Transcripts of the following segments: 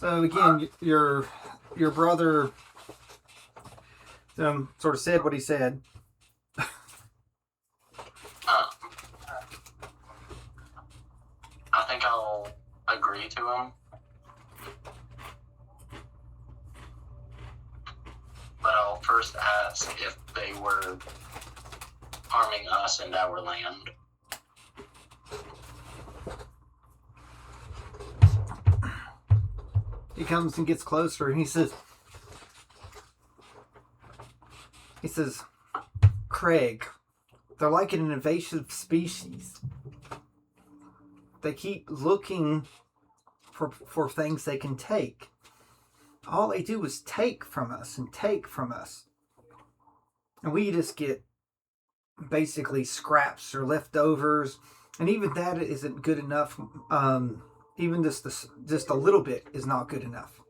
So again, your brother sort of said what he said. I think I'll agree to him. But I'll first ask if they were harming us and our land. He comes and gets closer and he says, Craig, they're like an invasive species. They keep looking for things they can take. All they do is take from us and take from us. And we just get basically scraps or leftovers. And even that isn't good enough. Even just a little bit is not good enough.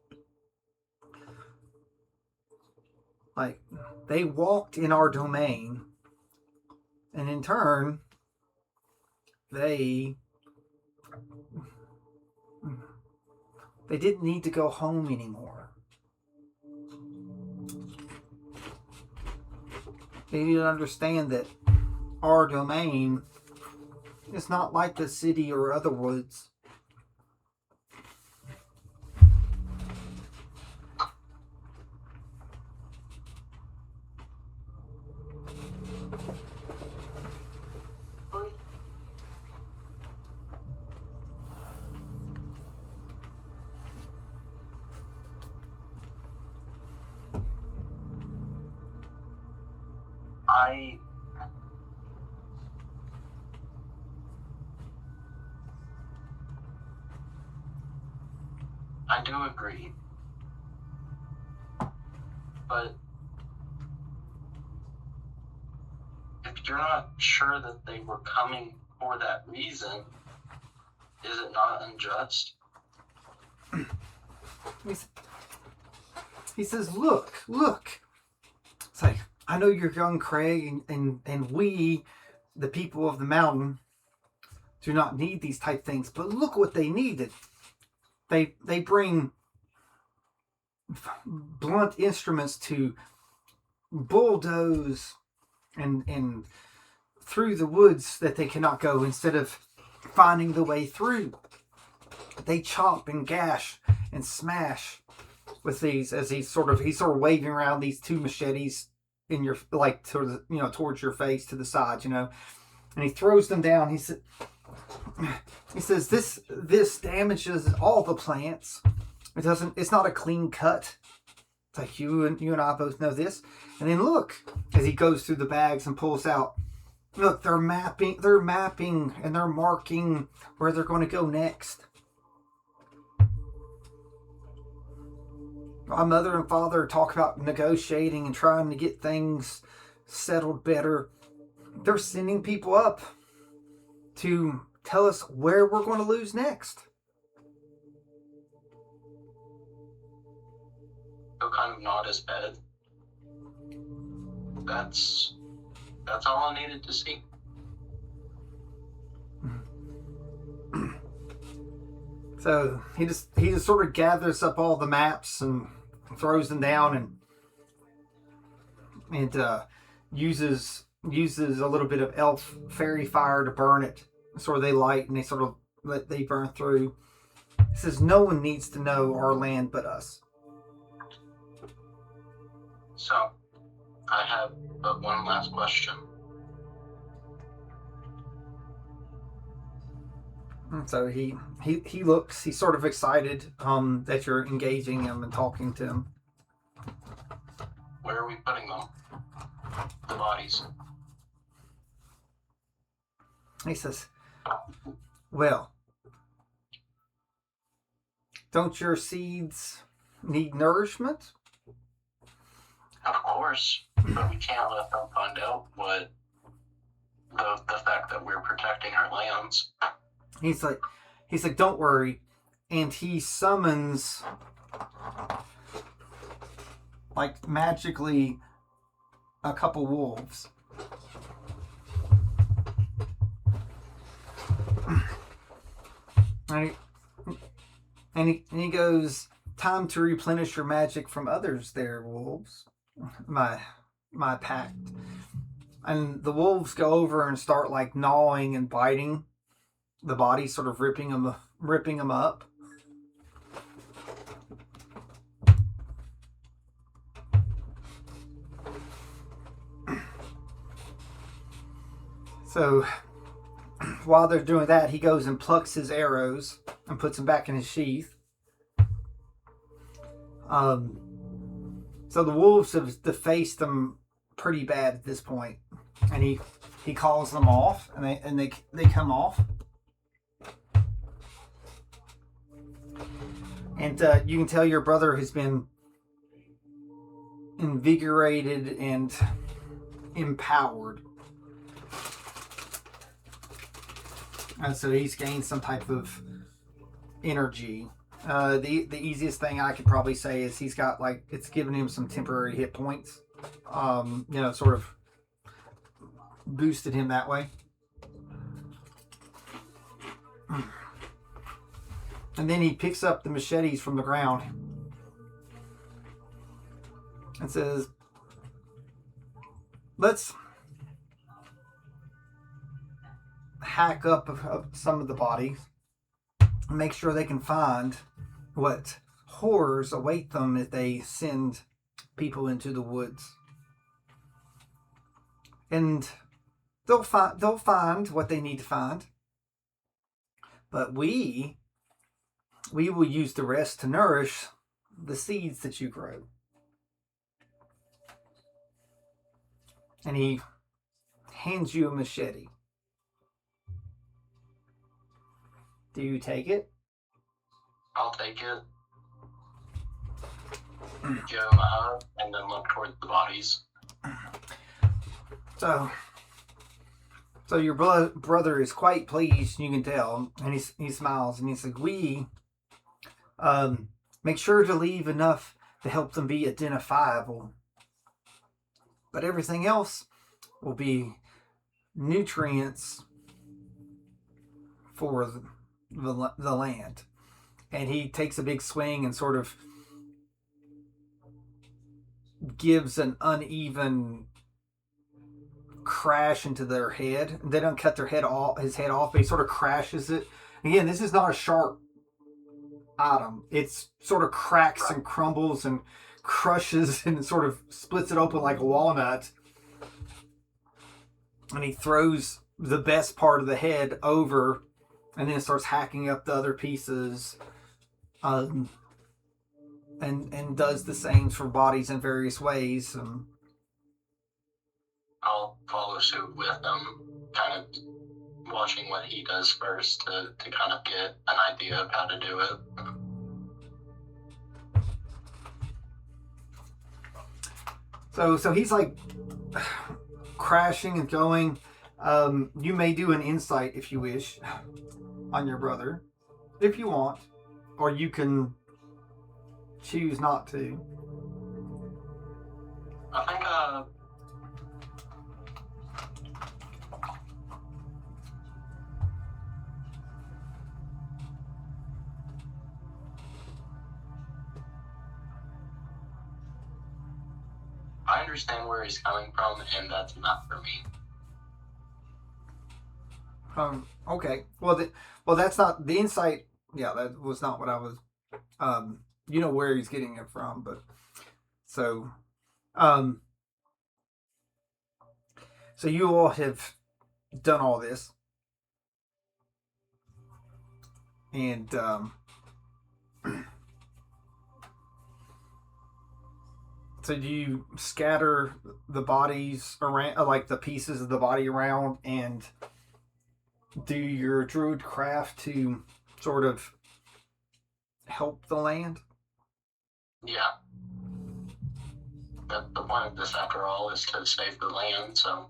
Like, they walked in our domain, and in turn, they didn't need to go home anymore. They need to understand that our domain is not like the city or other woods. I do agree. But if you're not sure that they were coming for that reason, is it not unjust? He says, look. It's like, I know you're young, Craig, and we, the people of the mountain, do not need these type things, but look what they needed. They bring blunt instruments to bulldoze and through the woods that they cannot go, instead of finding the way through. They chop and gash and smash with these, as he's sort of waving around these two machetes in your, like, towards your face, to the sides, and he throws them down. He says this damages all the plants. It's not a clean cut. It's like you and I both know this. And then look, as he goes through the bags and pulls out, look, they're mapping and they're marking where they're going to go next. My mother and father talk about negotiating and trying to get things settled better. They're sending people up to tell us where we're going to lose next. So kind of nod his head. That's all I needed to see. So he just sort of gathers up all the maps and throws them down and uses a little bit of elf fairy fire to burn it. Sort of they light and they burn through. He says no one needs to know our land but us. So, I have but one last question. And so he looks, he's sort of excited that you're engaging him and talking to him. Where are we putting them? The bodies. He says, well, don't your seeds need nourishment? Of course, but we can't let them find out what the fact that we're protecting our lands. He's like, don't worry. And he summons, like, magically a couple wolves. And he goes, time to replenish your magic from others there, wolves. My pact. And the wolves go over and start like gnawing and biting the body, sort of ripping them up. So while they're doing that, he goes and plucks his arrows and puts them back in his sheath. So the wolves have defaced them pretty bad at this point, and he calls them off, and they come off, and you can tell your brother has been invigorated and empowered, and so he's gained some type of energy. The easiest thing I could probably say is he's got like, it's given him some temporary hit points. Sort of boosted him that way. And then he picks up the machetes from the ground and says, let's hack up some of the bodies and make sure they can find what horrors await them if they send people into the woods. And they'll find what they need to find. But we will use the rest to nourish the seeds that you grow. And he hands you a machete. Do you take it? I'll take it. Give him a hug and then look towards the bodies. So your brother is quite pleased, you can tell, and he smiles and he's like, we make sure to leave enough to help them be identifiable, but everything else will be nutrients for the land. And he takes a big swing and sort of gives an uneven crash into their head. They don't cut his head off, but he sort of crashes it. Again, this is not a sharp item. It's sort of cracks and crumbles and crushes and sort of splits it open like a walnut. And he throws the best part of the head over and then starts hacking up the other pieces. And does the same for bodies in various ways. I'll follow suit with him, kind of watching what he does first to kind of get an idea of how to do it. So he's like crashing and going. You may do an insight if you wish on your brother, if you want, or you can choose not to. I think I understand where he's coming from, and that's not for me. Okay. Well, that's not the insight. Yeah, that was not what I was. You know where he's getting it from, but so you all have done all this, and so do you scatter the bodies around, like the pieces of the body around, and do your druid craft to sort of help the land? Yeah. The point of this, after all, is to save the land, so...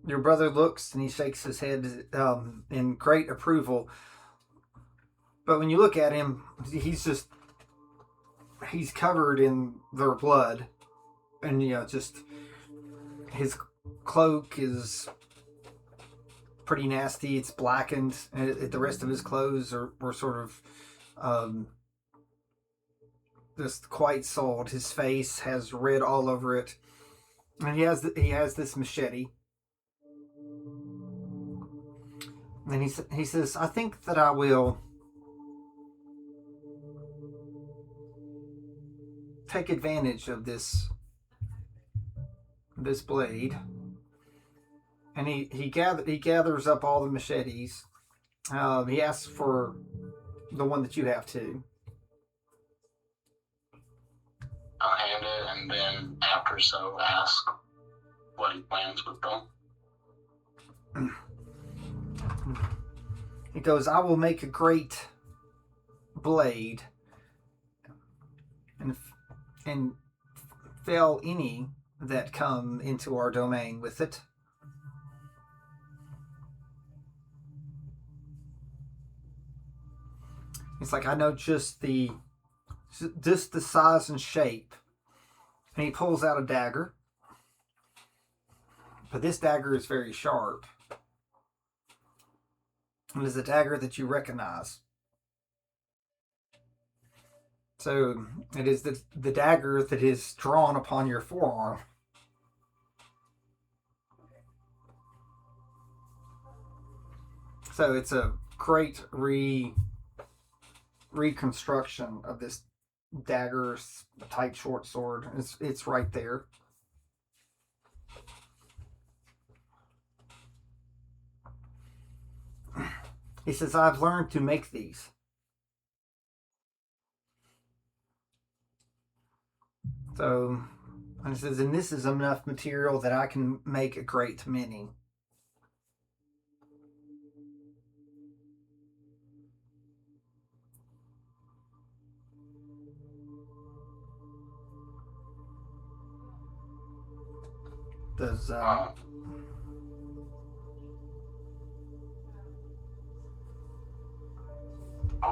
Your brother looks and he shakes his head in great approval. But when you look at him, he's covered in their blood. And, just his cloak is pretty nasty. It's blackened, and the rest of his clothes were sort of just quite soiled. His face has red all over it, and he has this machete. And he says, "I think that I will take advantage of this blade." And he gathers up all the machetes. He asks for the one that you have too. I'll hand it, and then after so ask what he plans with them. He goes, "I will make a great blade and fell any that come into our domain with it." He's like, "I know just the size and shape." And he pulls out a dagger. But this dagger is very sharp. It is a dagger that you recognize. So it is the dagger that is drawn upon your forearm. So it's a great reconstruction of this dagger type short sword. It's right there. He says, "I've learned to make these." So, and he says, "and this is enough material that I can make a great many." Does I'll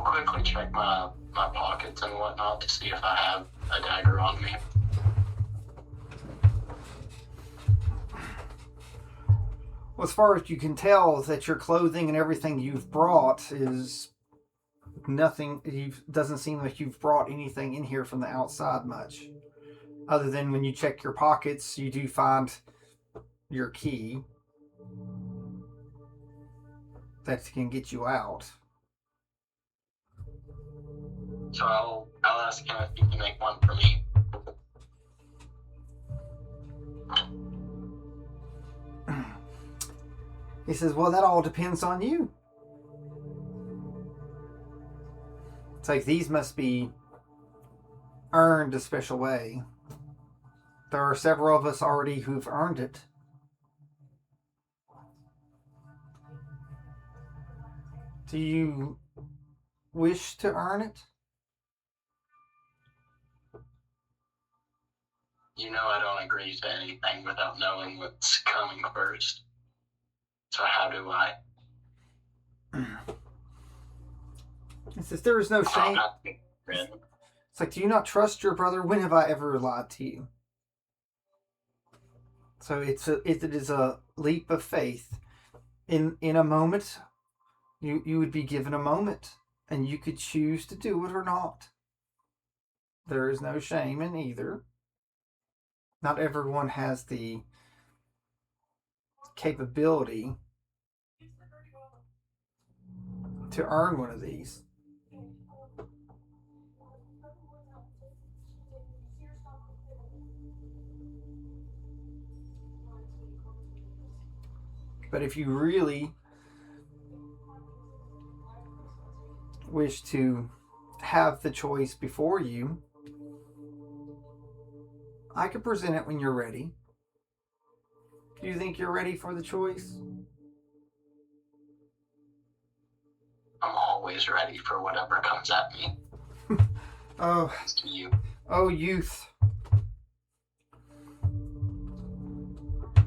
quickly check my pockets and whatnot to see if I have a dagger on me. well, as far as you can tell, that your clothing and everything you've brought is nothing. Doesn't seem like you've brought anything in here from the outside much, other than when you check your pockets, you do find your key that can get you out. So I'll ask him if he can make one for me. He says, "Well, that all depends on you." It's like, these must be earned a special way. There are several of us already who've earned it. Do you wish to earn it? You know I don't agree to anything without knowing what's coming first. So how do I? He says, "There is no shame." It's like, "Do you not trust your brother? When have I ever lied to you?" So it is a leap of faith. In a moment, you would be given a moment, and you could choose to do it or not. There is no shame in either. Not everyone has the capability to earn one of these. But if you really wish to have the choice before you, I could present it when you're ready. Do you think you're ready for the choice? I'm always ready for whatever comes at me. Oh, Thanks to you. oh, youth.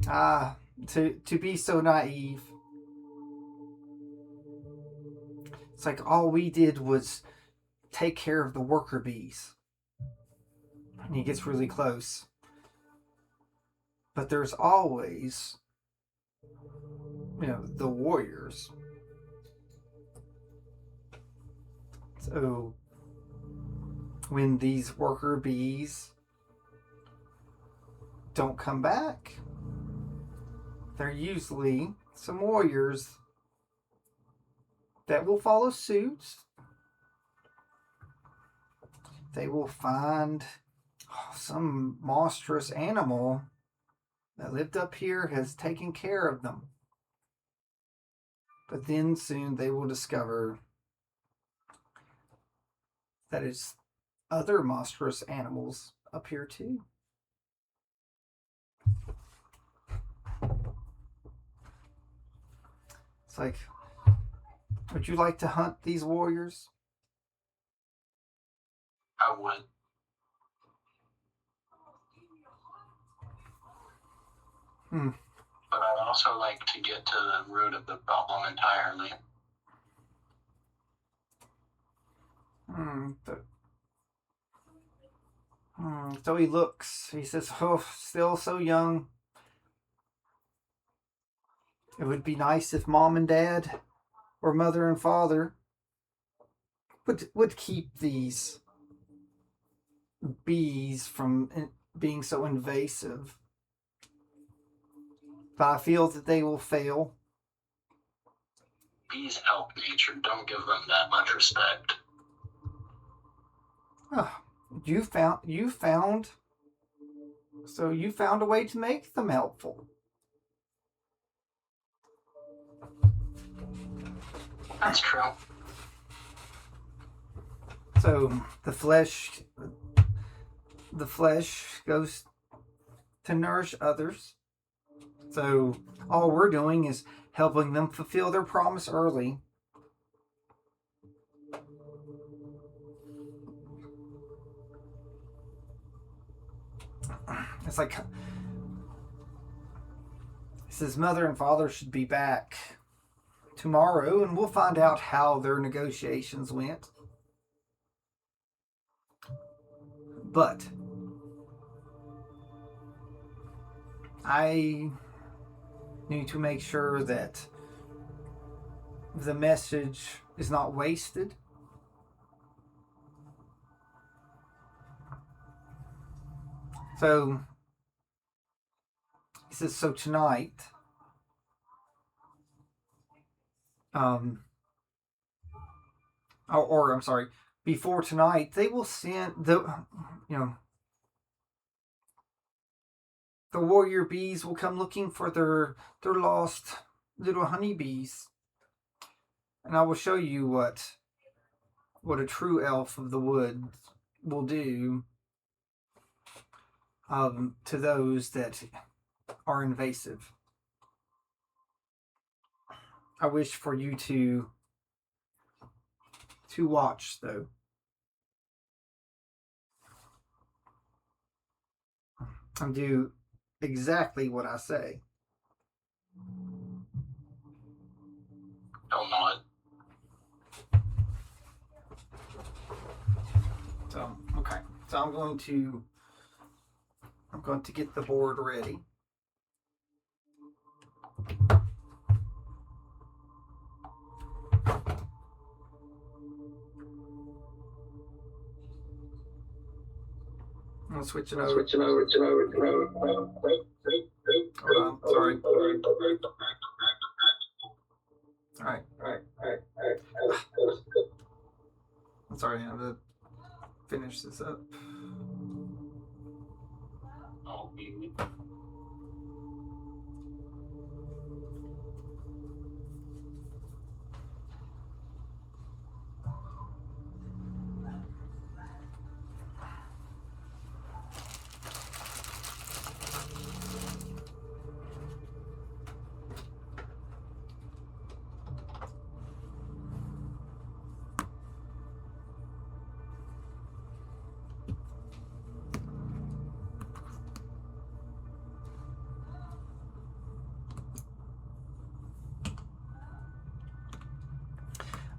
Ah, to be so naive. It's like all we did was take care of the worker bees. And he gets really close. But there's always the warriors. So when these worker bees don't come back, there are usually some warriors that will follow suit. They will find some monstrous animal that lived up here has taken care of them. But then soon they will discover that it's other monstrous animals up here too. It's like, would you like to hunt these warriors? I would. But I'd also like to get to the root of the problem entirely. So he looks. He says, "Oh, still so young. It would be nice if mom and dad, or mother and father, would keep these bees from being so invasive. But I feel that they will fail." Bees help nature. Don't give them that much respect. Oh, you found a way to make them helpful. That's true. So the flesh goes to nourish others. So all we're doing is helping them fulfill their promise early. It's like, he says mother and father should be back tomorrow, and we'll find out how their negotiations went. But I need to make sure that the message is not wasted. So he says, so tonight, I'm sorry, before tonight, they will send the warrior bees will come looking for their lost little honeybees. And I will show you what a true elf of the wood will do to those that are invasive. I wish for you to watch, though. And do exactly what I say. Don't know it. So, okay. So I'm going to get the board ready. I'm switching over. Hold on, sorry. All right. I'm sorry, I have to finish this up. Oh, baby.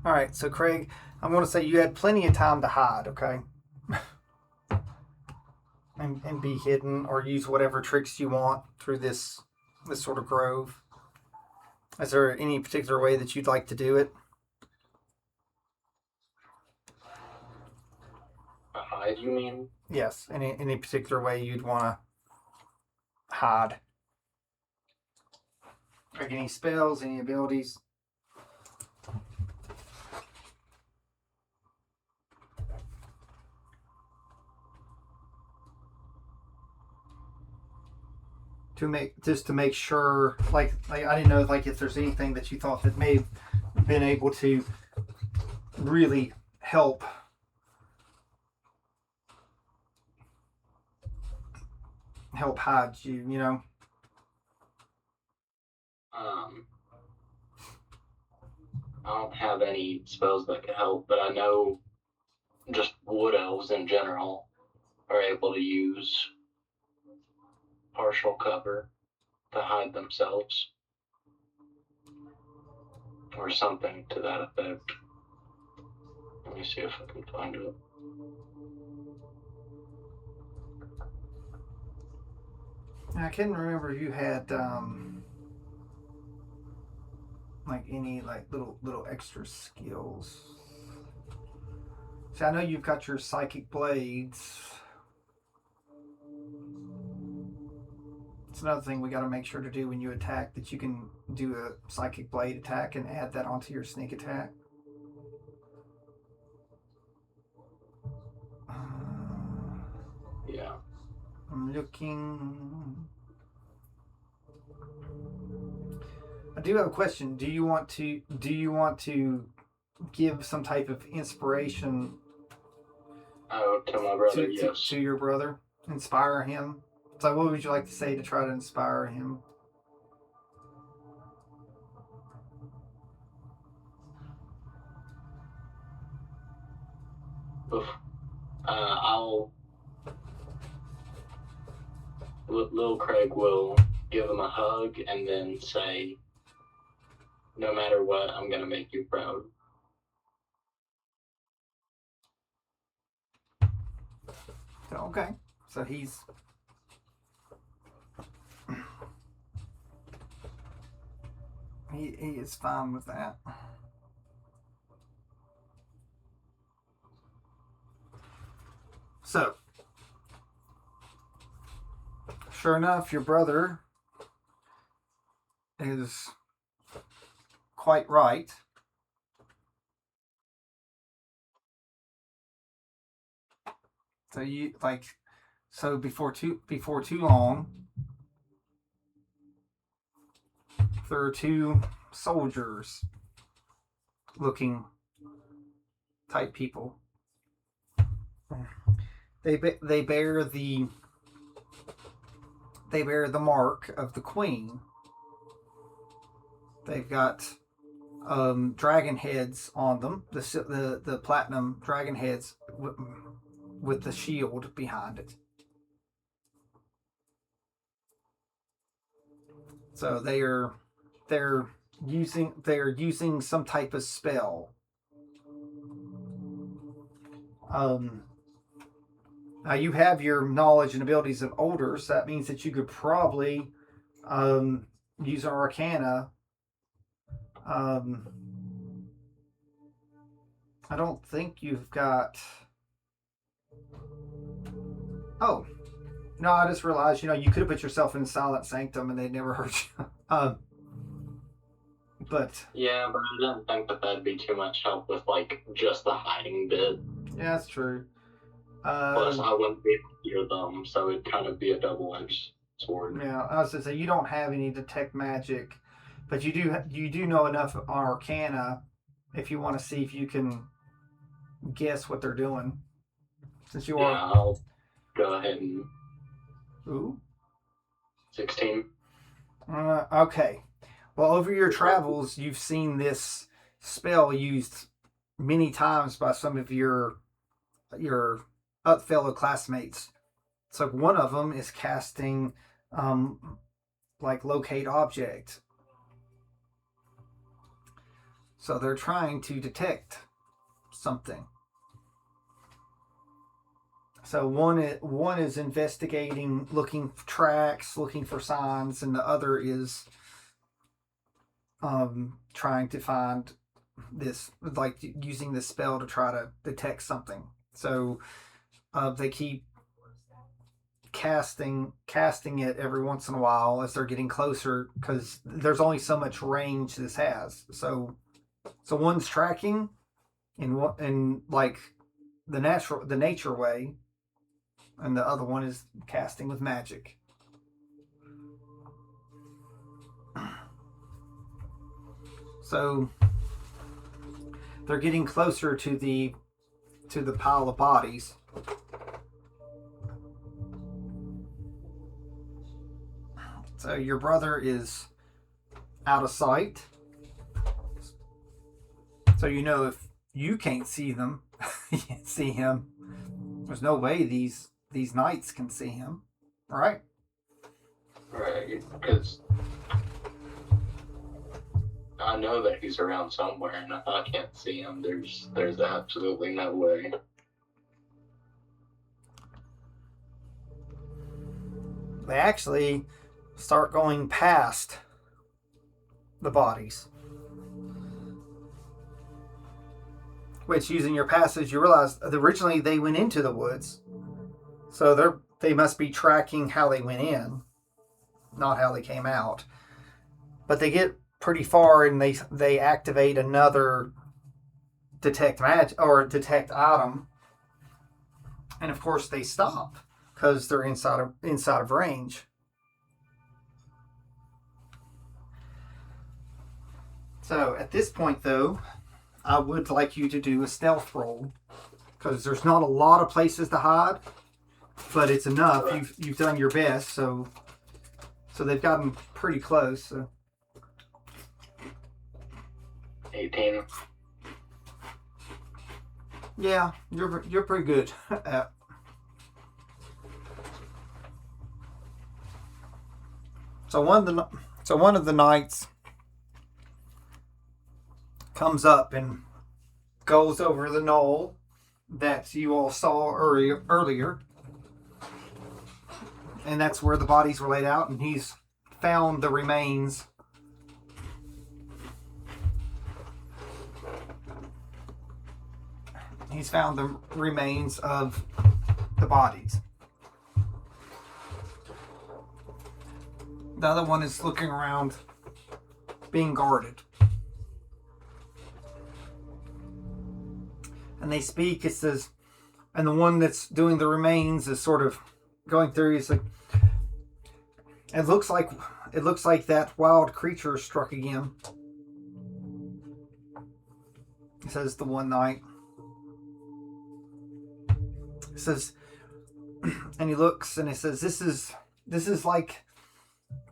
All right, so Craig, I'm going to say you had plenty of time to hide, okay? and be hidden or use whatever tricks you want through this sort of grove. Is there any particular way that you'd like to do it? Hide, you mean? Yes. Any particular way you'd want to hide? Like any spells, any abilities? To make sure, like I didn't know, like if there's anything that you thought that may have been able to really help hide you, you know. I don't have any spells that could help, but I know just wood elves in general are able to use partial cover to hide themselves. Or something to that effect. Let me see if I can find it. I couldn't remember if you had like any like little extra skills. See, I know you've got your psychic blades. It's another thing we got to make sure to do when you attack, that you can do a psychic blade attack and add that onto your sneak attack. Yeah. I'm looking. I do have a question. Do you want to give some type of inspiration to my brother, yes. To your brother? Inspire him? So what would you like to say to try to inspire him? Little Craig will give him a hug and then say, no matter what, I'm going to make you proud. Okay. So he is fine with that. So, sure enough, your brother is quite right. So before too long, there are two soldiers looking type people. They bear the mark of the queen. They've got dragon heads on them, the platinum dragon heads with the shield behind it. So they're using some type of spell. Now you have your knowledge and abilities of older, so that means that you could probably use an arcana. I don't think you've got. Oh, no! I just realized, you could have put yourself in Silent Sanctum and they'd never hurt you. But yeah, but I didn't think that that'd be too much help with like just the hiding bit. Yeah, that's true. Plus, I wouldn't be able to hear them, so it'd kind of be a double-edged sword. Yeah, I was going to say, you don't have any detect magic, but you do know enough arcana if you want to see if you can guess what they're doing. Since you are. Yeah, I'll go ahead and. Ooh. 16. Okay. Well, over your travels, you've seen this spell used many times by some of your fellow classmates. So one of them is casting like locate object. So they're trying to detect something. So one is investigating, looking for tracks, looking for signs, and the other is trying to find this, like using this spell to try to detect something. So they keep casting it every once in a while as they're getting closer, because there's only so much range this has. So one's tracking in like the nature way, and the other one is casting with magic. So they're getting closer to the pile of bodies. So your brother is out of sight. So you know, if you can't see them, you can't see him. There's no way these knights can see him, right? Right, because I know that he's around somewhere, and if I can't see him, there's absolutely no way. They actually start going past the bodies. Which, using your passage, you realize that originally they went into the woods. So they must be tracking how they went in, not how they came out. But they get pretty far, and they activate another detect item, and of course they stop because they're inside of range. So at this point, though, I would like you to do a stealth roll, because there's not a lot of places to hide, but it's enough. You've done your best, so they've gotten pretty close. So. 18. Yeah, you're pretty good at. So one of the knights comes up and goes over the knoll that you all saw earlier, and that's where the bodies were laid out, and he's found the remains. He's found the remains of the bodies. The other one is looking around, being guarded. And they speak, it says, and the one that's doing the remains is sort of going through, he's like, it looks like that wild creature struck again. He says the one night. He says, and he looks and he says, this is like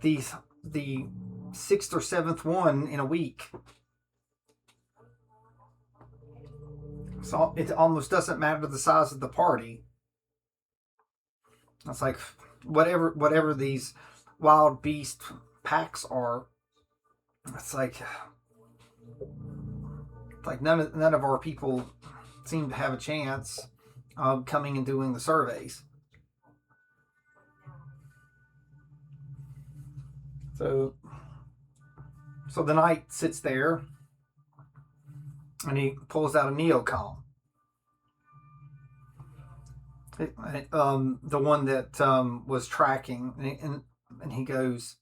the 6th or 7th one in a week. So it almost doesn't matter the size of the party. It's like whatever these wild beast packs are. It's like none of our people seem to have a chance of coming and doing the surveys. So the knight sits there and he pulls out a neocom. The one that was tracking, and he goes,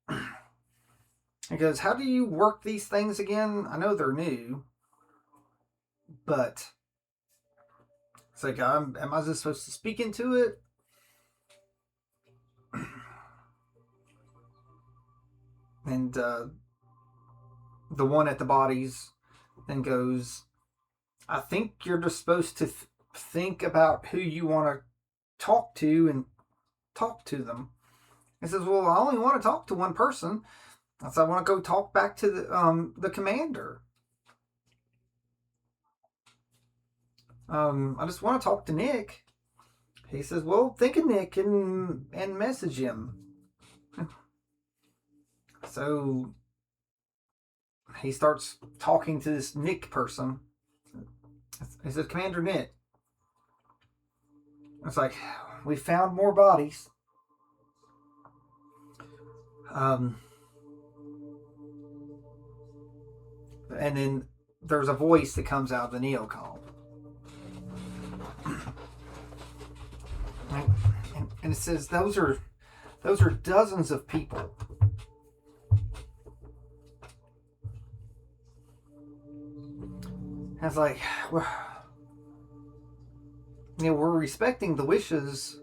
how do you work these things again? I know they're new, but it's like, am I just supposed to speak into it? And the one at the bodies then goes, I think you're just supposed to think about who you want to talk to and talk to them. He says, well, I only want to talk to one person. So I want to go talk back to the commander. I just want to talk to Nick. He says, well, think of Nick and message him. So he starts talking to this Nick person. He says, Commander Nick. It's like, we found more bodies. And then there's a voice that comes out of the neocom. And it says those are dozens of people. I was like, well, we're respecting the wishes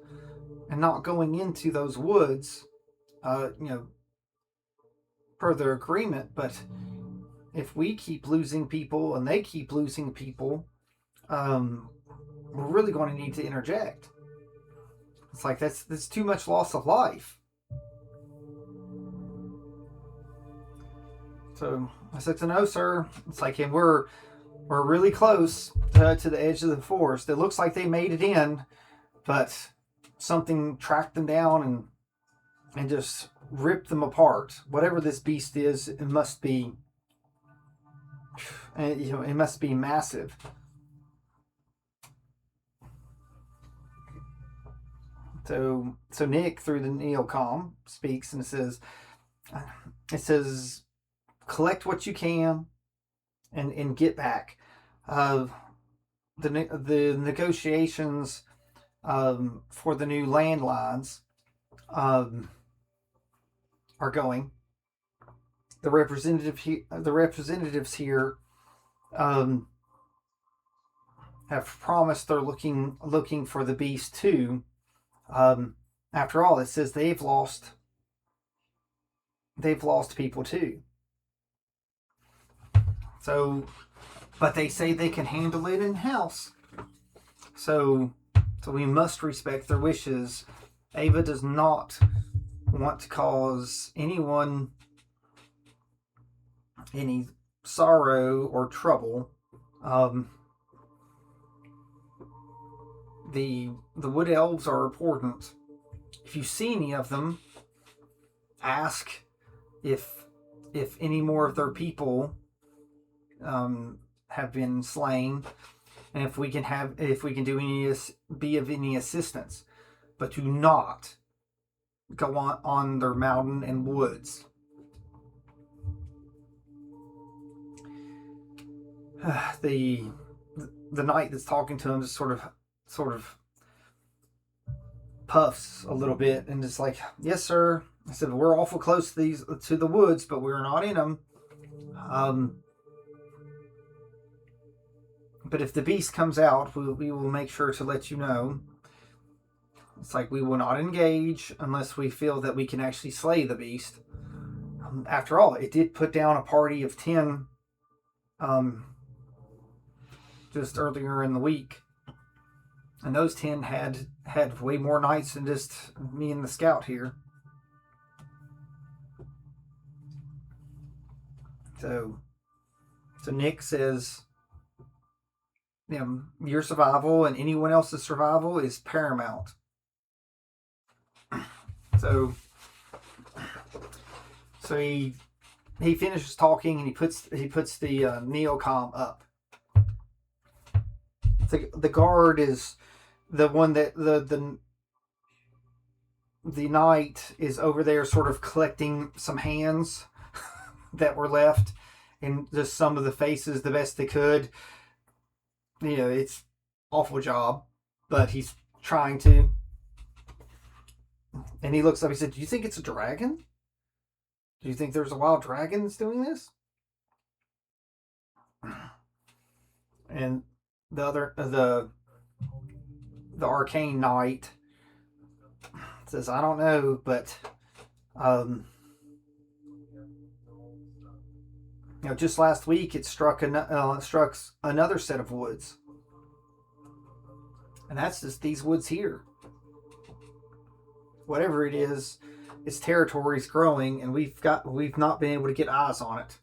and not going into those woods, per their agreement. But if we keep losing people and they keep losing people, we're really going to need to interject. It's like that's too much loss of life. So I said, no, sir. It's like, and we're really close to the edge of the forest. It looks like they made it in, but something tracked them down and just ripped them apart. Whatever this beast is, it must be, it must be massive. So Nick, through the neocom, speaks and says, collect what you can and get back. The negotiations for the new landlines are going. The representatives here have promised they're looking for the beast too. After all, it says they've lost people too. So, but they say they can handle it in-house. So we must respect their wishes. Ava does not want to cause anyone any sorrow or trouble. The wood elves are important. If you see any of them, ask if any more of their people have been slain, and if we can be of any assistance. But do not go on their mountain and woods. The knight that's talking to him just sort of puffs a little bit and just like, yes, sir. I said, we're awful close to the woods, but we're not in them. But if the beast comes out, we will make sure to let you know. It's like, we will not engage unless we feel that we can actually slay the beast. After all, it did put down a party of 10 just earlier in the week. And those 10 had way more knights than just me and the scout here. So Nick says, your survival and anyone else's survival is paramount. So he finishes talking and he puts the neocom up. The guard is the one that the knight is over there sort of collecting some hands that were left and just some of the faces the best they could. It's awful job, but he's trying to. And he looks up, he said, do you think it's a dragon? Do you think there's a wild dragon that's doing this? And the arcane knight says, I don't know, but just last week it struck another set of woods, and that's just these woods here. Whatever it is, its territory is growing, and we've not been able to get eyes on it.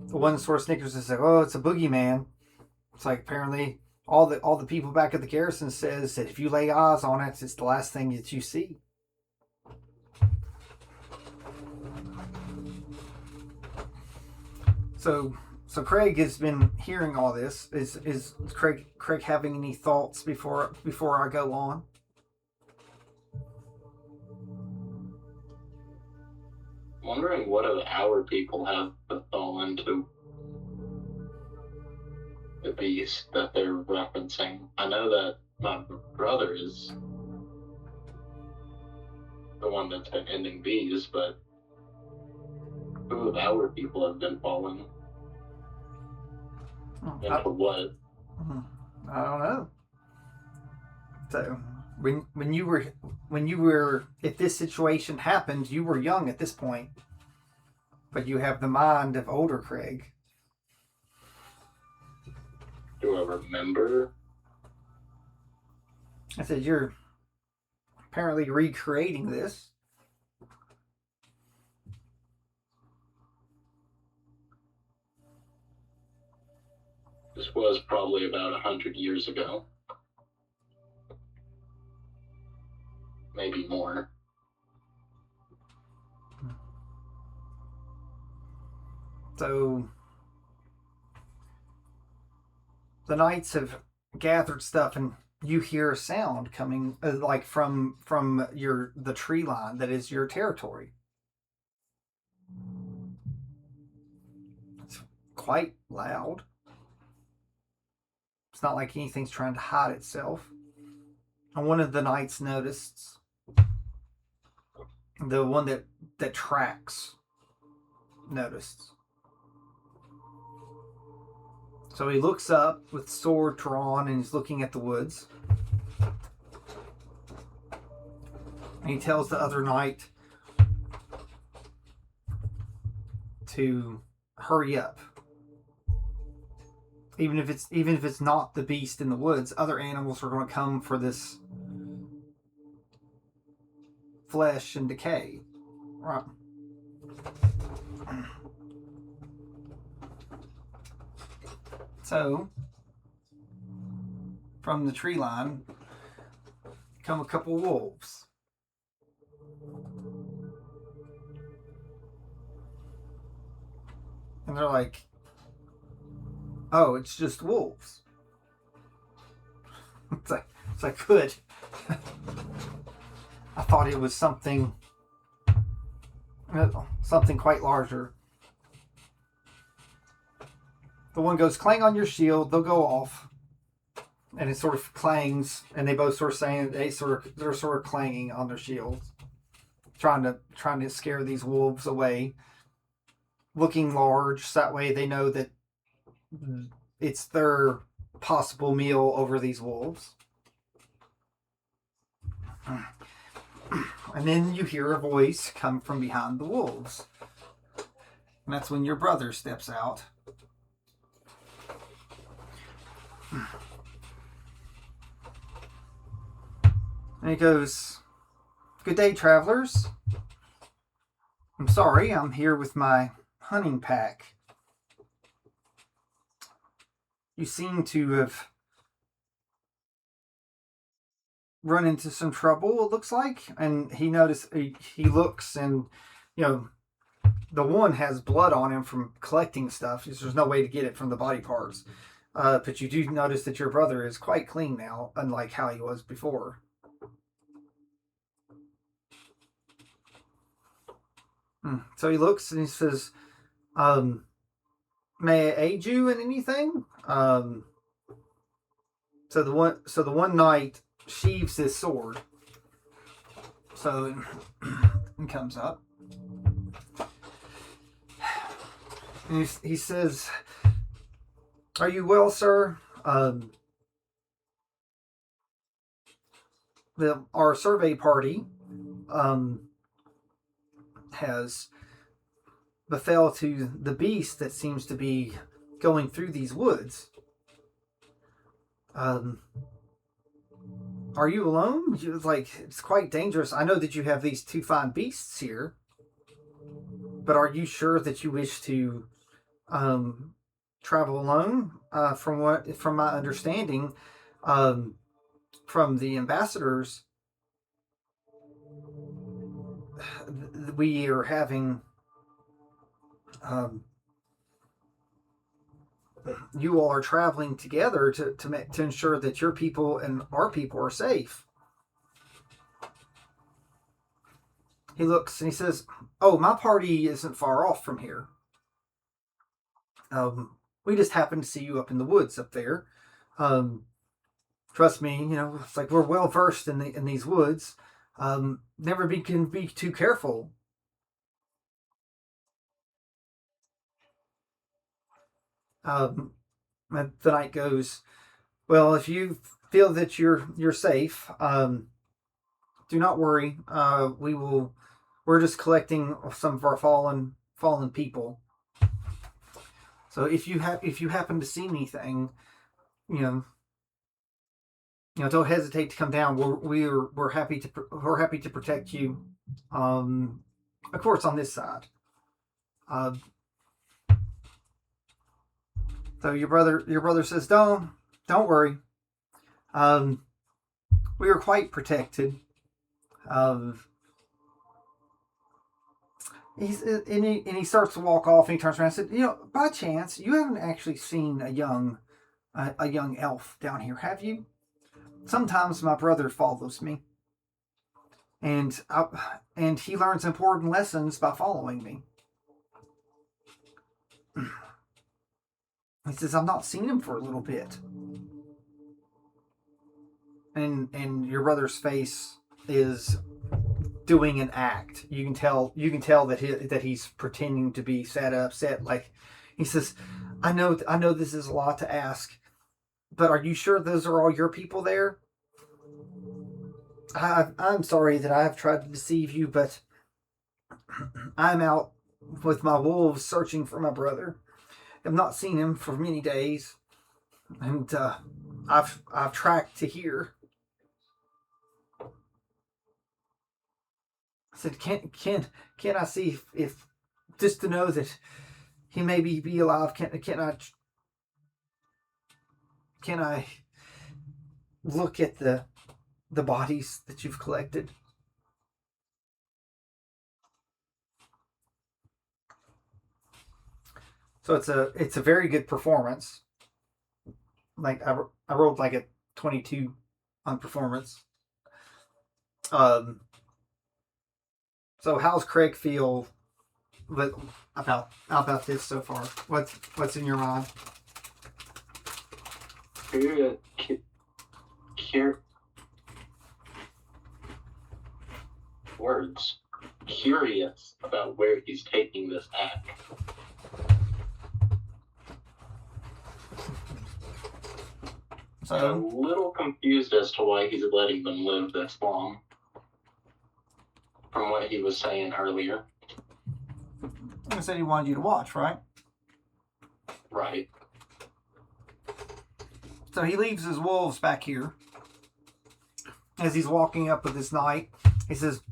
The one sort of snickers and says, "Oh, it's a boogeyman." It's like, apparently all the people back at the garrison says that if you lay eyes on it, it's the last thing that you see. So Craig has been hearing all this. Is Craig having any thoughts before I go on? Wondering what of our people have befallen to the beast that they're referencing. I know that my brother is the one that's been ending bees, but who of our people have been fallen? And for what? I don't know. So when you were if this situation happened, you were young at this point, but you have the mind of older Craig. Do I remember? I said you're apparently recreating this. This was probably about 100 years ago. Maybe more. So the knights have gathered stuff, and you hear a sound coming, like from the tree line that is your territory. It's quite loud. It's not like anything's trying to hide itself. And one of the knights noticed, the one that tracks noticed. So he looks up with sword drawn and he's looking at the woods. And he tells the other knight to hurry up. Even if it's not the beast in the woods, other animals are going to come for this flesh and decay. Right. So, from the tree line come a couple wolves. And they're like, oh, it's just wolves. It's like good. I thought it was something quite larger. The one goes, clang on your shield. They'll go off, and it sort of clangs, and they both sort of saying they're sort of clanging on their shields, trying to scare these wolves away. Looking large, so that way they know that it's their possible meal over these wolves. And then you hear a voice come from behind the wolves. And that's when your brother steps out. And he goes, good day, travelers. I'm sorry, I'm here with my hunting pack. You seem to have run into some trouble, it looks like. And he looks, and the one has blood on him from collecting stuff. There's no way to get it from the body parts. But you do notice that your brother is quite clean now, unlike how he was before. So he looks and he says, may I aid you in anything? So the one knight sheaves his sword. So he comes up. And he says, are you well, sir? Our survey party has befell to the beast that seems to be going through these woods. Are you alone? It's quite dangerous. I know that you have these two fine beasts here, but are you sure that you wish to travel alone? From my understanding, from the ambassadors, we are having you all are traveling together to ensure that your people and our people are safe. he looks and he says, "Oh, my party isn't far off from here. We just happened to see you up in the woods up there. Um, Trust me, it's like we're well versed in these woods. Never can be too careful." Um, the knight goes, "Well, if you feel that you're safe, do not worry. We're just collecting some of our fallen people. So if you happen to see anything, you know, don't hesitate to come down. We're happy to protect you. Of course, on this side. Uh, so your brother says, don't worry. We are quite protected. He starts to walk off, and he turns around and said, by chance, you haven't actually seen a young elf down here, have you? Sometimes my brother follows me, and he learns important lessons by following me." He says, "I've not seen him for a little bit." And your brother's face is doing an act. You can tell that he's pretending to be sad, upset. Like, he says, I know this is a lot to ask, but are you sure those are all your people there? I'm sorry that I have tried to deceive you, but I'm out with my wolves searching for my brother. I've not seen him for many days, and I've tracked to here. I said, can I see if just to know that he may be alive? Can I look at the bodies that you've collected?" So it's a very good performance. Like, I rolled like a 22 on performance. So how's Craig feel about this so far? What's in your mind? Curious about where he's taking this act. So I'm a little confused as to why he's letting them live this long, from what he was saying earlier. He said he wanted you to watch, right? Right. So he leaves his wolves back here. As he's walking up with his knight, he says,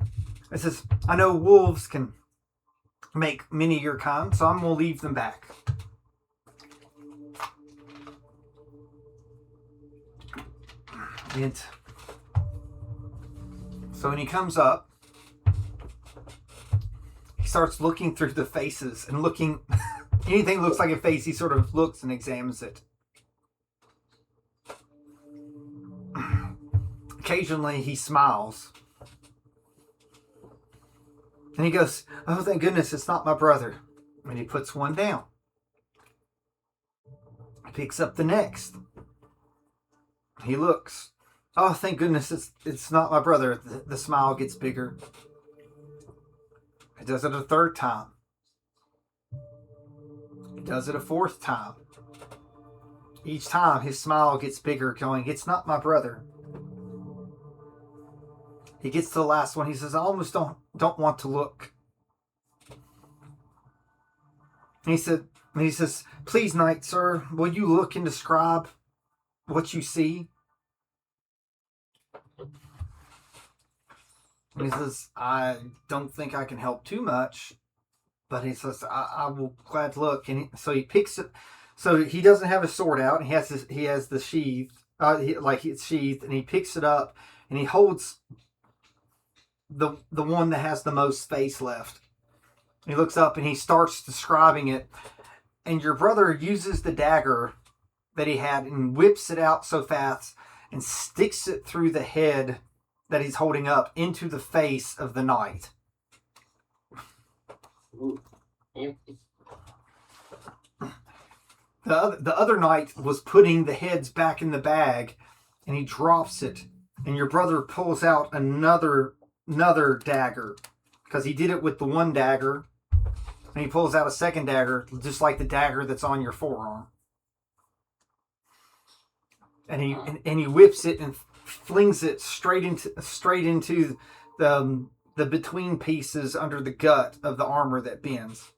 "I know wolves can make many of your kind, so I'm going to leave them back." And so when he comes up, he starts looking through the faces and looking. Anything looks like a face, he sort of looks and examines it. Occasionally he smiles. And he goes, "Oh, thank goodness it's not my brother." And he puts one down. He picks up the next. He looks. "Oh, thank goodness it's not my brother." The smile gets bigger. He does it a third time. He does it a fourth time. Each time his smile gets bigger, going, "It's not my brother." He gets to the last one. He says, "I almost don't want to look." And he says, "Please, knight, sir, will you look and describe what you see?" And he says, "I don't think I can help too much," but he says, I will glad look." And so he picks it. So he doesn't have his sword out. And he has the sheath, it's sheathed, and he picks it up and he holds the one that has the most space left. He looks up and he starts describing it. And your brother uses the dagger that he had and whips it out so fast and sticks it through the head that he's holding up into the face of the knight. Yeah. The other knight was putting the heads back in the bag, and he drops it, and your brother pulls out another dagger, because he did it with the one dagger, and he pulls out a second dagger, just like the dagger that's on your forearm. And he whips it and flings it straight into the between pieces under the gut of the armor that bends.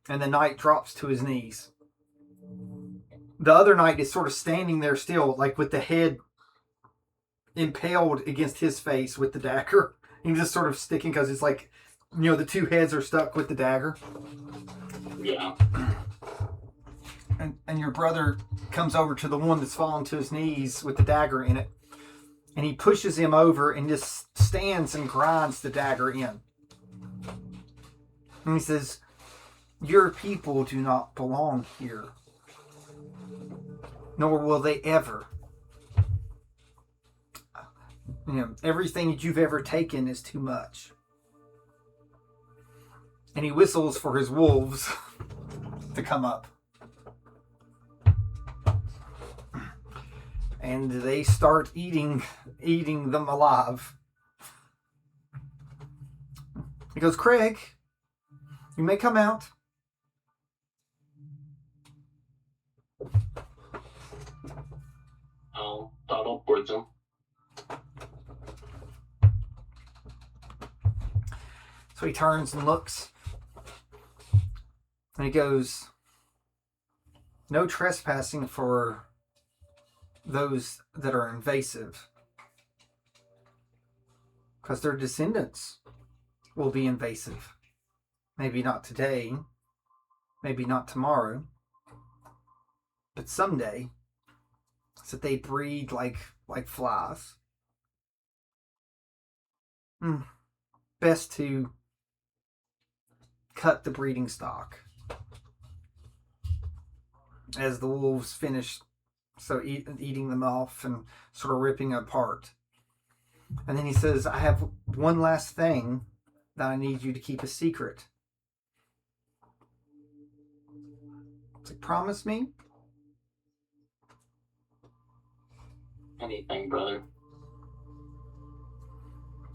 And the knight drops to his knees. The other knight is sort of standing there still, like with the head impaled against his face with the dagger. He's just sort of sticking because it's like, the two heads are stuck with the dagger. Yeah. And your brother comes over to the one that's fallen to his knees with the dagger in it. And he pushes him over and just stands and grinds the dagger in. And he says, "Your people do not belong here. Nor will they ever. Everything that you've ever taken is too much." And he whistles for his wolves to come up. And they start eating them alive. He goes, "Craig, you may come out." I'll toddle towards him. So he turns and looks. And he goes, "No trespassing for those that are invasive. Because their descendants will be invasive. Maybe not today. Maybe not tomorrow. But someday. So they breed like flies. Best to cut the breeding stock." As the wolves finish eating them off and sort of ripping apart. And then he says, "I have one last thing that I need you to keep a secret." It's like, "Promise me?" Anything, brother.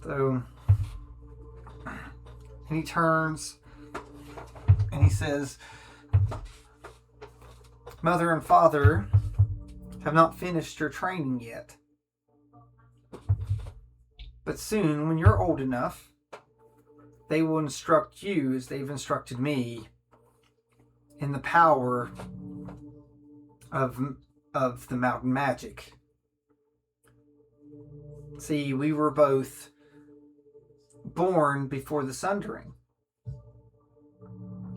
So, and he turns and he says, "Mother and father have not finished your training yet. But soon, when you're old enough, they will instruct you as they've instructed me in the power of the mountain magic. See, we were both born before the sundering,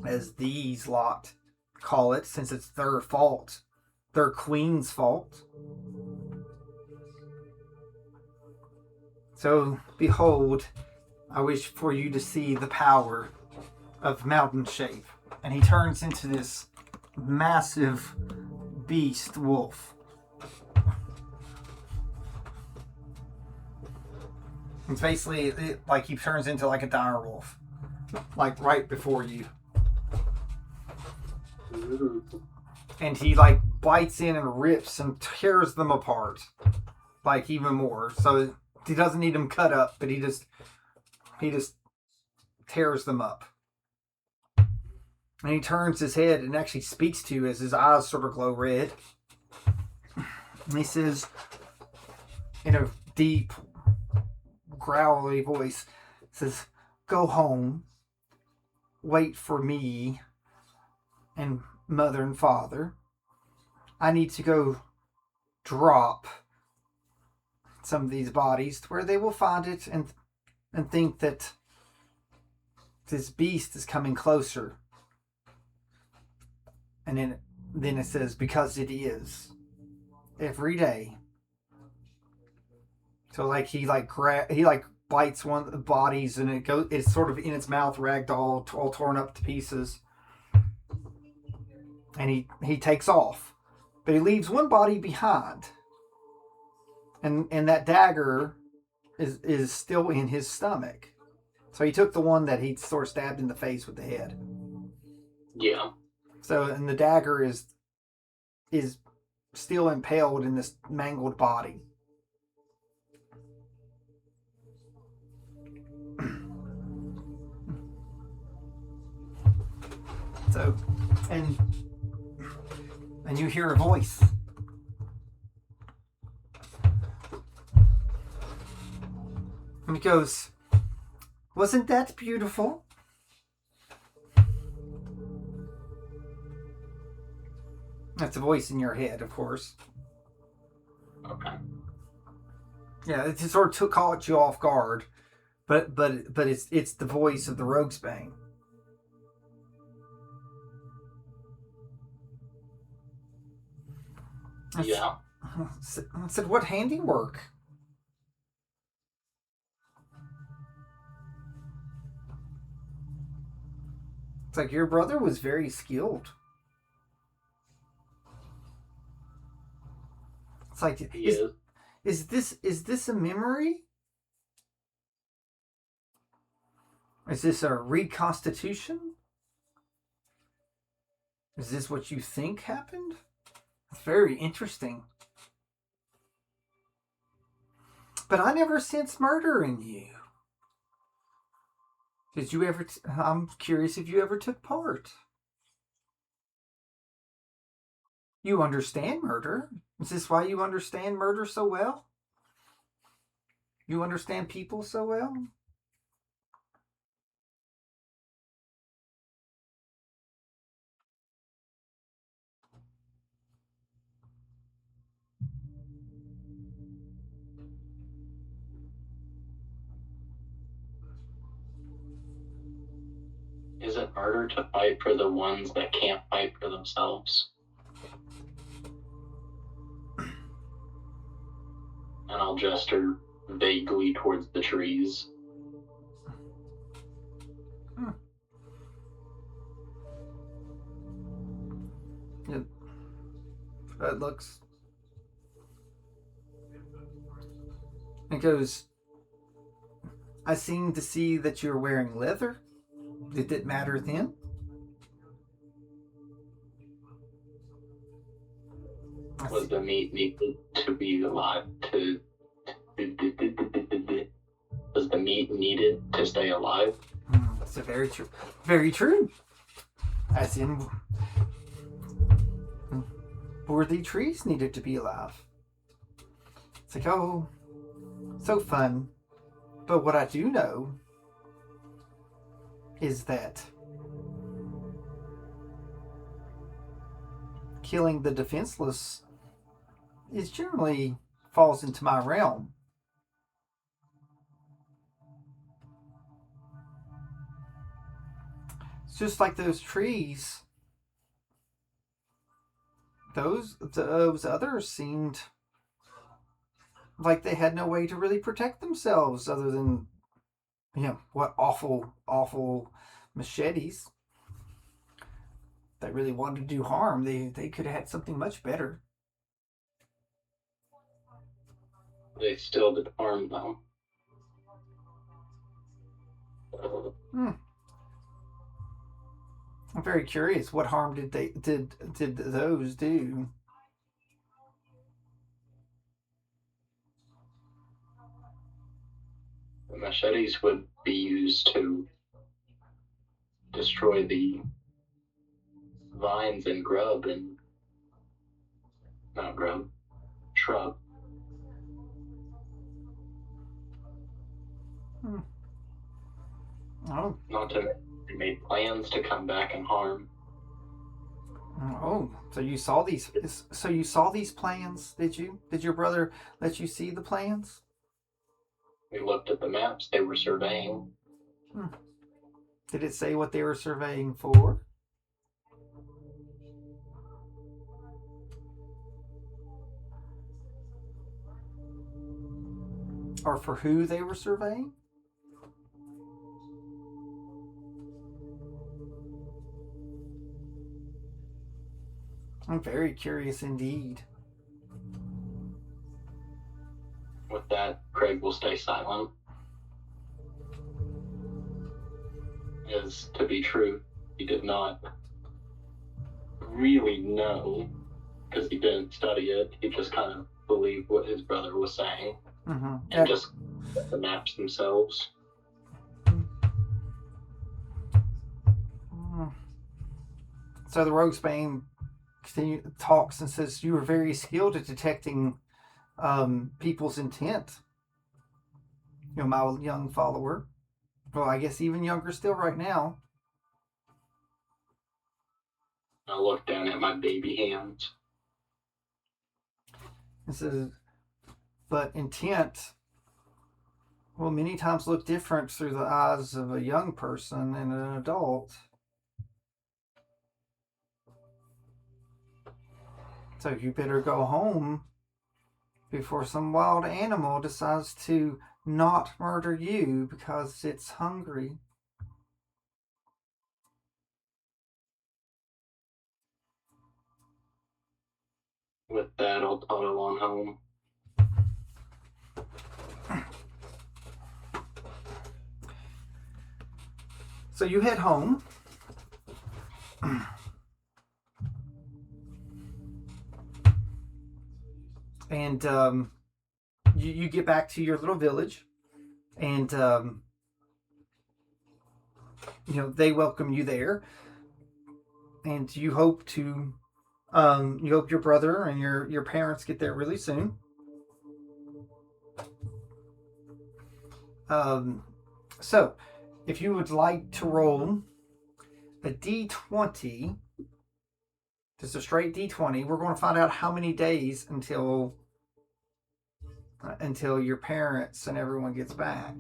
as these lot call it, since it's their fault, their queen's fault. So, behold, I wish for you to see the power of mountain shape." And he turns into this massive beast wolf. It's basically like he turns into like a dire wolf, like right before you. And he like bites in and rips and tears them apart, like even more. So he doesn't need them cut up, but he just tears them up. And he turns his head and actually speaks to you as his eyes sort of glow red. And he says, in a deep, growly voice, says, "Go home, wait for me and mother and father. I need to go drop some of these bodies to where they will find it and think that this beast is coming closer." And then it says, "Because it is every day." So like he bites one of the bodies and it's sort of in its mouth, ragdoll, all torn up to pieces. And he takes off, but he leaves one body behind. And that dagger is still in his stomach. So he took the one that he sort of stabbed in the face with the head. Yeah. So, and the dagger is still impaled in this mangled body. So, and you hear a voice. And he goes, "Wasn't that beautiful?" That's a voice in your head, of course. Okay. Yeah, it sort of caught you off guard, but it's the voice of the Roguesbane. Yeah. I said, "What handiwork?" It's like, your brother was very skilled. It's like, is this a memory? Is this a reconstitution? Is this what you think happened? It's very interesting. But I never sense murder in you. Did you ever... I'm curious if you ever took part. You understand murder. Is this why you understand murder so well? You understand people so well? Is it murder to fight for the ones that can't fight for themselves? And I'll gesture vaguely towards the trees. Yeah. It looks... It goes, "I seem to see that you're wearing leather. Did it matter then?" Was the meat needed to be alive to... Was the meat needed to stay alive? That's very true. Very true. As in, worthy trees needed to be alive. It's like, oh, so fun. But what I do know is that killing the defenseless is generally falls into my realm. It's just like those trees. Those others seemed like they had no way to really protect themselves other than, what awful machetes that really wanted to do harm. They could have had something much better. They still did harm, though. I'm very curious. What harm did those do? The machetes would be used to destroy the vines and grub and... not grub, shrub. Oh. Not to mention they made plans to come back and harm. Oh, so you saw these? So you saw these plans? Did you? Did your brother let you see the plans? We looked at the maps they were surveying. Did it say what they were surveying for? Or for who they were surveying? I'm very curious indeed. With that, Craig will stay silent. is to be true. He did not really know because he didn't study it. He just kind of believed what his brother was saying and just the maps themselves. So the Roguesbane talks and says, "You were very skilled at detecting people's intent. My young follower. Well, I guess even younger still right now." I looked down at my baby hands. It says, "But intent, well, many times look different through the eyes of a young person and an adult. So you better go home before some wild animal decides to not murder you because it's hungry." With that, I'll toddle on home. So you head home. And you get back to your little village. And, they welcome you there. And you hope to, you hope your brother and your parents get there really soon. So, if you would like to roll a d20, just a straight d20, we're going to find out how many days until your parents and everyone gets back.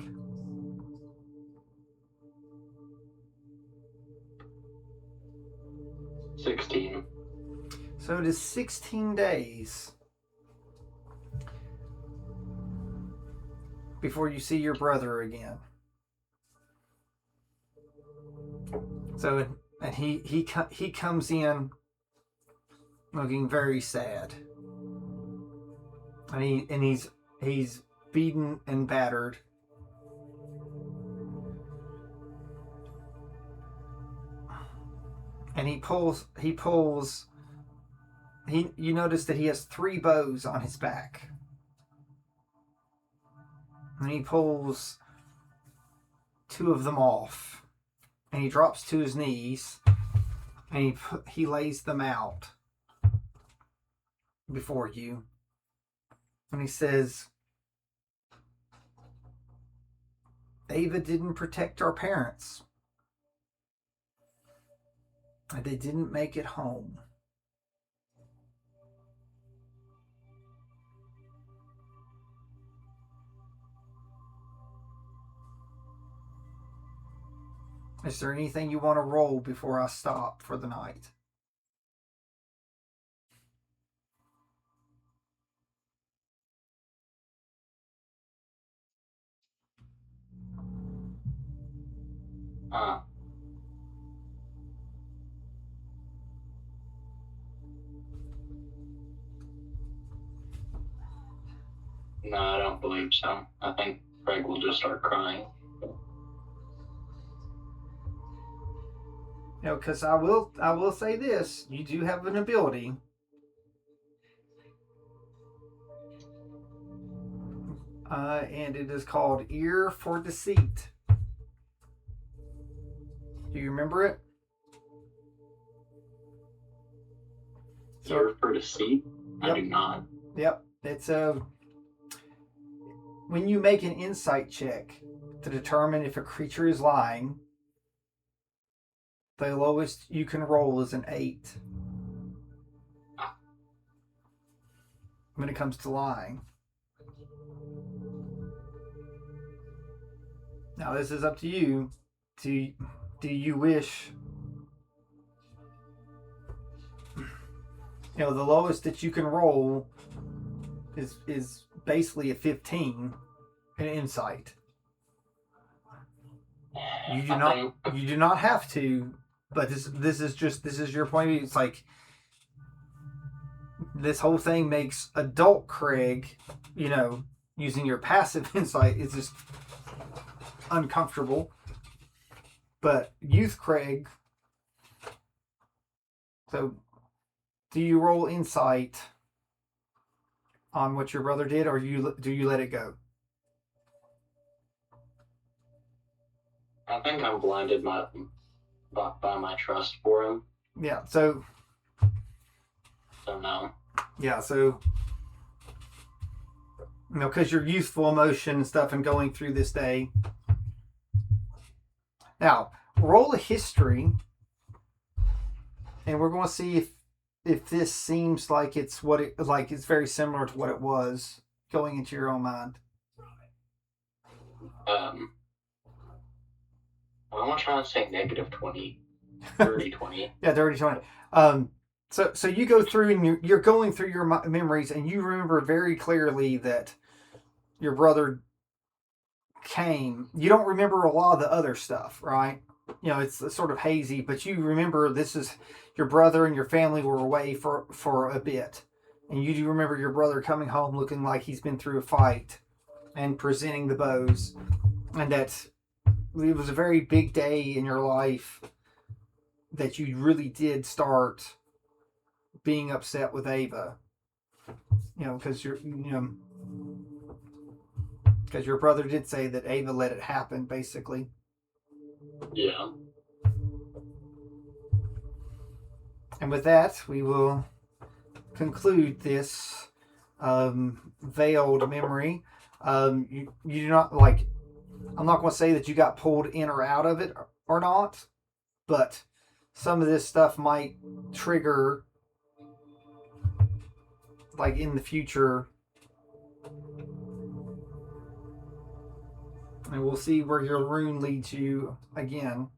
$16. So it is 16 days before you see your brother again. So, and he comes in looking very sad, and he's beaten and battered. And you notice that he has 3 bows on his back. And he pulls 2 of them off. And he drops to his knees. And he lays them out before you. And he says, "Ava didn't protect our parents. And they didn't make it home. Is there anything you want to roll before I stop for the night?" No, I don't believe so. I think Greg will just start crying. Because I will say this: you do have an ability. And it is called Ear for Deceit. Do you remember it? Ear for Deceit? Yep. I do not. Yep. It's when you make an insight check to determine if a creature is lying, the lowest you can roll is an 8. When it comes to lying. Now this is up to you. Do you wish? The lowest that you can roll is basically a 15 in insight. You do not have to, but this is your point of view. It's like this whole thing makes adult Craig, using your passive insight is just uncomfortable. But Youth Craig, so do you roll insight on what your brother did, or do you let it go? I think I'm blinded by my trust for him. Yeah, so No. Yeah, so because your youthful emotion and stuff and going through this day. Now, roll a history, and we're going to see if this seems like it's it's very similar to what it was going into your own mind. I'm going to try to say negative 20. Dirty 20. Yeah, dirty 20. So you go through and you're going through your memories, and you remember very clearly that your brother came. You don't remember a lot of the other stuff, right? It's sort of hazy, but you remember this is your brother and your family were away for a bit. And you do remember your brother coming home looking like he's been through a fight and presenting the bows. And that it was a very big day in your life that you really did start being upset with Ava. Because because your brother did say that Ava let it happen, basically. Yeah. And with that, we will conclude this veiled memory. You do not I'm not going to say that you got pulled in or out of it or not, but some of this stuff might trigger in the future. And we'll see where your rune leads you again.